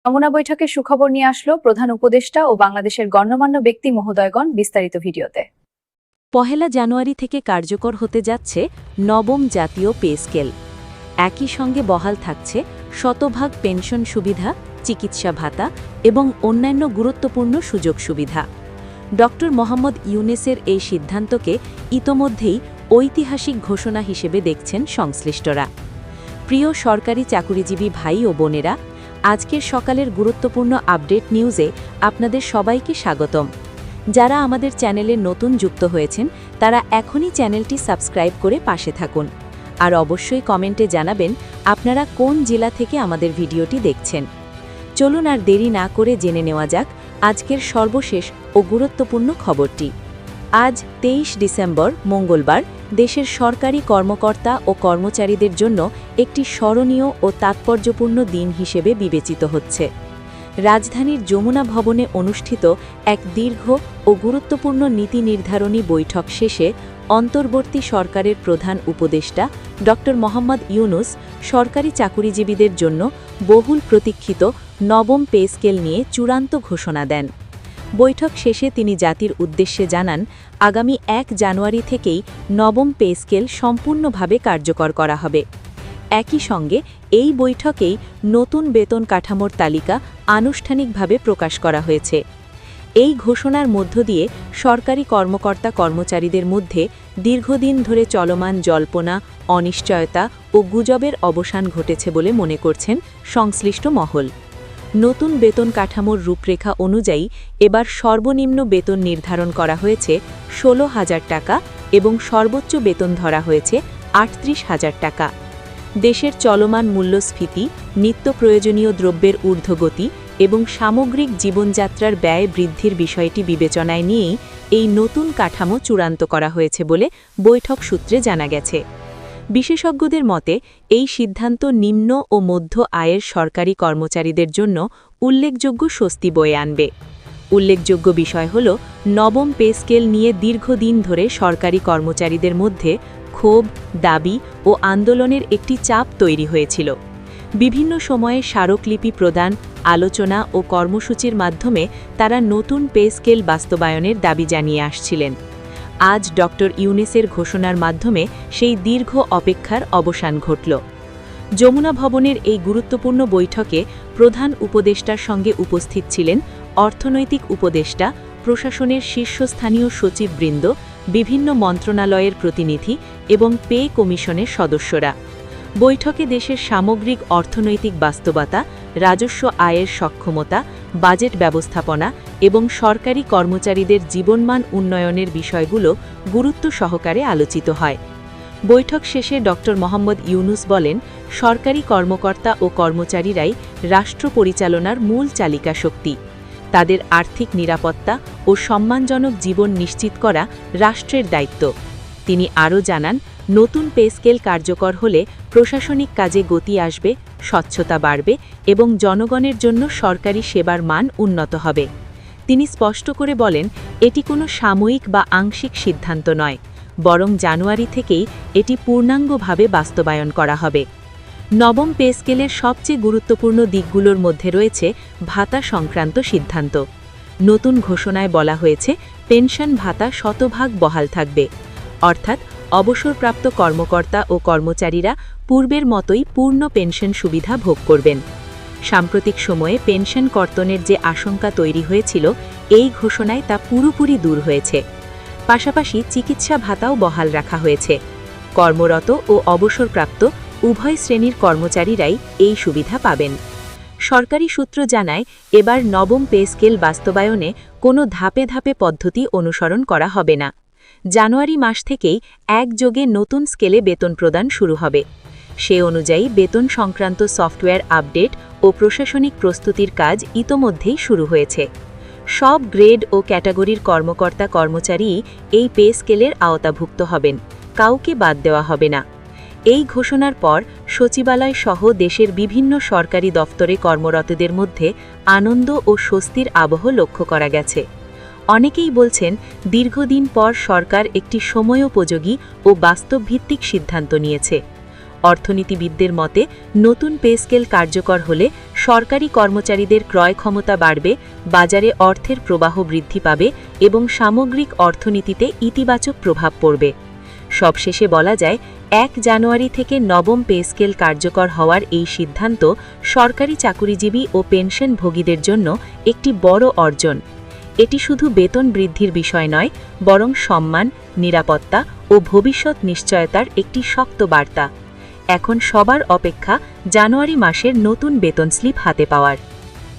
যমুনা বৈঠকে সুখবর নিয়ে আসলো প্রধান উপদেষ্টা ও বাংলাদেশের গণ্যমান্য ব্যক্তি মহোদয়গণ। বিস্তারিত ভিডিওতে। ১ জানুয়ারি থেকে কার্যকর হতে যাচ্ছে নবম জাতীয় পে স্কেল। একই সঙ্গে বহাল থাকছে শতভাগ পেনশন সুবিধা, চিকিৎসা ভাতা এবং অন্যান্য গুরুত্বপূর্ণ সুযোগ সুবিধা। ড. মোহাম্মদ ইউনূসের এই সিদ্ধান্তকে ইতোমধ্যেই ঐতিহাসিক ঘোষণা হিসেবে দেখছেন সংশ্লিষ্টরা। প্রিয় সরকারি চাকুরিজীবী ভাই ও বোনেরা, আজকের সকালের গুরুত্বপূর্ণ আপডেট নিউজে আপনাদের সবাইকে স্বাগতম। যারা আমাদের চ্যানেলে নতুন যুক্ত হয়েছেন তারা এখনই চ্যানেলটি সাবস্ক্রাইব করে পাশে থাকুন, আর অবশ্যই কমেন্টে জানাবেন আপনারা কোন জেলা থেকে আমাদের ভিডিওটি দেখছেন। চলুন আর দেরি না করে জেনে নেওয়া যাক আজকের সর্বশেষ ও গুরুত্বপূর্ণ খবরটি। আজ ২৩ ডিসেম্বর মঙ্গলবার দেশের সরকারি কর্মকর্তা ও কর্মচারীদের জন্য একটি স্মরণীয় ও তাৎপর্যপূর্ণ দিন হিসেবে বিবেচিত হচ্ছে। রাজধানীর যমুনা ভবনে অনুষ্ঠিত এক দীর্ঘ ও গুরুত্বপূর্ণ নীতি নির্ধারণী বৈঠক শেষে অন্তর্বর্তী সরকারের প্রধান উপদেষ্টা ড. মোহাম্মদ ইউনূস সরকারি চাকুরিজীবীদের জন্য বহুল প্রতীক্ষিত নবম পে স্কেল নিয়ে চূড়ান্ত ঘোষণা দেন। বৈঠক শেষে তিনি জাতির উদ্দেশ্যে জানান, আগামী ১ জানুয়ারি থেকেই নবম পে স্কেল সম্পূর্ণভাবে কার্যকর করা হবে। একই সঙ্গে এই বৈঠকেই নতুন বেতন কাঠামোর তালিকা আনুষ্ঠানিকভাবে প্রকাশ করা হয়েছে। এই ঘোষণার মধ্য দিয়ে সরকারি কর্মকর্তা কর্মচারীদের মধ্যে দীর্ঘদিন ধরে চলমান জল্পনা, অনিশ্চয়তা ও গুজবের অবসান ঘটেছে বলে মনে করছেন সংশ্লিষ্ট মহল। নতুন বেতন কাঠামোর রূপরেখা অনুযায়ী এবার সর্বনিম্ন বেতন নির্ধারণ করা হয়েছে ১৬,০০০ টাকা এবং সর্বোচ্চ বেতন ধরা হয়েছে ৩৮,০০০ টাকা। দেশের চলমান মূল্যস্ফীতি, নিত্য প্রয়োজনীয় দ্রব্যের ঊর্ধ্বগতি এবং সামগ্রিক জীবনযাত্রার ব্যয় বৃদ্ধির বিষয়টি বিবেচনায় নিয়েই এই নতুন কাঠামো চূড়ান্ত করা হয়েছে বলে বৈঠক সূত্রে জানা গেছে। বিশেষজ্ঞদের মতে এই সিদ্ধান্ত নিম্ন ও মধ্য আয়ের সরকারি কর্মচারীদের জন্য উল্লেখযোগ্য স্বস্তি বয়ে আনবে। উল্লেখযোগ্য বিষয় হল, নবম পে স্কেল নিয়ে দীর্ঘদিন ধরে সরকারি কর্মচারীদের মধ্যে ক্ষোভ, দাবি ও আন্দোলনের একটি চাপ তৈরি হয়েছিল। বিভিন্ন সময়ে স্মারকলিপি প্রদান, আলোচনা ও কর্মসূচির মাধ্যমে তারা নতুন পে স্কেল বাস্তবায়নের দাবি জানিয়ে আসছিলেন। আজ ড. ইউনূসের ঘোষণার মাধ্যমে সেই দীর্ঘ অপেক্ষার অবসান ঘটল। যমুনা ভবনের এই গুরুত্বপূর্ণ বৈঠকে প্রধান উপদেষ্টার সঙ্গে উপস্থিত ছিলেন অর্থনৈতিক উপদেষ্টা, প্রশাসনের শীর্ষস্থানীয় সচিববৃন্দ, বিভিন্ন মন্ত্রণালয়ের প্রতিনিধি এবং পে কমিশনের সদস্যরা। বৈঠকে দেশের সামগ্রিক অর্থনৈতিক বাস্তবতা, রাজস্ব আয়ের সক্ষমতা, বাজেট ব্যবস্থাপনা এবং সরকারি কর্মচারীদের জীবনমান উন্নয়নের বিষয়গুলো গুরুত্ব সহকারে আলোচিত হয়। বৈঠক শেষে ড. মোহাম্মদ ইউনূস বলেন, সরকারি কর্মকর্তা ও কর্মচারীরাই রাষ্ট্র পরিচালনার মূল চালিকা শক্তি। তাদের আর্থিক নিরাপত্তা ও সম্মানজনক জীবন নিশ্চিত করা রাষ্ট্রের দায়িত্ব। তিনি আরও জানান, নতুন পে স্কেল কার্যকর হলে প্রশাসনিক কাজে গতি আসবে, স্বচ্ছতা বাড়বে এবং জনগণের জন্য সরকারি সেবার মান উন্নত হবে। তিনি স্পষ্ট করে বলেন, এটি কোনো সাময়িক বা আংশিক সিদ্ধান্ত নয়, বরং জানুয়ারি থেকেই এটি পূর্ণাঙ্গভাবে বাস্তবায়ন করা হবে। নবম পে স্কেলের সবচেয়ে গুরুত্বপূর্ণ দিকগুলোর মধ্যে রয়েছে ভাতা সংক্রান্ত সিদ্ধান্ত। নতুন ঘোষণায় বলা হয়েছে, পেনশন ভাতা শতভাগ বহাল থাকবে, অর্থাৎ অবসরপ্রাপ্ত কর্মকর্তা ও কর্মচারীরা পূর্বের মতোই পূর্ণ পেনশন সুবিধা ভোগ করবেন। সাম্প্রতিক সময়ে পেনশন কর্তনের যে আশঙ্কা তৈরি হয়েছিল, এই ঘোষণায় তা পুরোপুরি দূর হয়েছে। পাশাপাশি চিকিৎসা ভাতাও বহাল রাখা হয়েছে। কর্মরত ও অবসরপ্রাপ্ত উভয় শ্রেণীর কর্মচারীরাই এই সুবিধা পাবেন। সরকারি সূত্র জানায়, এবার নবম পে স্কেল বাস্তবায়নে কোনো ধাপে ধাপে পদ্ধতি অনুসরণ করা হবে না। জানুয়ারি মাস থেকেই একযোগে নতুন স্কেলে বেতন প্রদান শুরু হবে। সে অনুযায়ী বেতন সংক্রান্ত সফটওয়্যার আপডেট ও প্রশাসনিক প্রস্তুতির কাজ ইতোমধ্যেই শুরু হয়েছে। সব গ্রেড ও ক্যাটাগরির কর্মকর্তা কর্মচারীই এই পে স্কেলের আওতাভুক্ত হবেন, কাউকে বাদ দেওয়া হবে না। এই ঘোষণার পর সচিবালয় সহ দেশের বিভিন্ন সরকারি দফতরে কর্মরতদের মধ্যে আনন্দ ও স্বস্তির আবহ লক্ষ্য করা গেছে। অনেকেই বলছেন, দীর্ঘদিন পর সরকার একটি সময়োপযোগী ও বাস্তবভিত্তিক সিদ্ধান্ত নিয়েছে। অর্থনীতিবিদদের মতে নতুন পে স্কেল কার্যকর হলে সরকারি কর্মচারীদের ক্রয় ক্ষমতা বাড়বে, বাজারে অর্থের প্রবাহ বৃদ্ধি পাবে এবং সামগ্রিক অর্থনীতিতে ইতিবাচক প্রভাব পড়বে। সবশেষে বলা যায়, 1 জানুয়ারি থেকে নবম পে স্কেল কার্যকর হওয়ার এই সিদ্ধান্ত সরকারি চাকুরিজীবী ও পেনশনভোগীদের জন্য একটি বড় অর্জন। এটি শুধু বেতন বৃদ্ধির বিষয় নয়, বরং সম্মান, নিরাপত্তা ও ভবিষ্যৎ নিশ্চয়তার একটি শক্ত বার্তা। এখন সবার অপেক্ষা জানুয়ারি মাসের নতুন বেতন স্লিপ হাতে পাওয়ার।